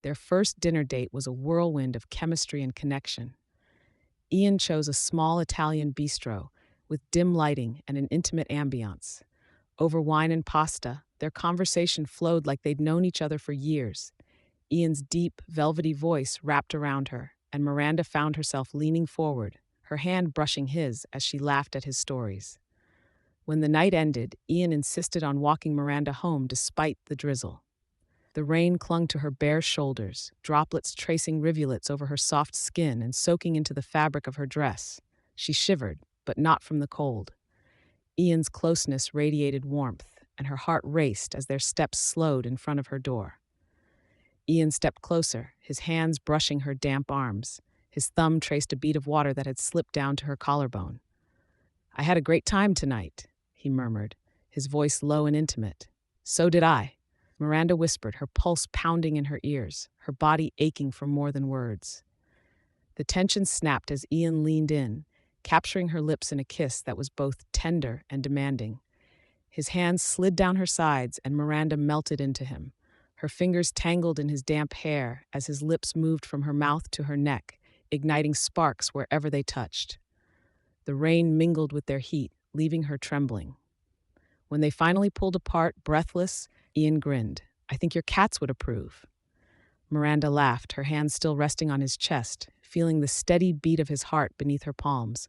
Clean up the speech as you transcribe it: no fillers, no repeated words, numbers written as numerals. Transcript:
Their first dinner date was a whirlwind of chemistry and connection. Ian chose a small Italian bistro with dim lighting and an intimate ambiance. Over wine and pasta, their conversation flowed like they'd known each other for years. Ian's deep, velvety voice wrapped around her, and Miranda found herself leaning forward, her hand brushing his as she laughed at his stories. When the night ended, Ian insisted on walking Miranda home despite the drizzle. The rain clung to her bare shoulders, droplets tracing rivulets over her soft skin and soaking into the fabric of her dress. She shivered, but not from the cold. Ian's closeness radiated warmth, and her heart raced as their steps slowed in front of her door. Ian stepped closer, his hands brushing her damp arms. His thumb traced a bead of water that had slipped down to her collarbone. "I had a great time tonight," he murmured, his voice low and intimate. "So did I," Miranda whispered, her pulse pounding in her ears, her body aching for more than words. The tension snapped as Ian leaned in, capturing her lips in a kiss that was both tender and demanding. His hands slid down her sides, and Miranda melted into him. Her fingers tangled in his damp hair as his lips moved from her mouth to her neck, igniting sparks wherever they touched. The rain mingled with their heat, leaving her trembling. When they finally pulled apart, breathless, Ian grinned. "I think your cats would approve." Miranda laughed, her hands still resting on his chest, feeling the steady beat of his heart beneath her palms.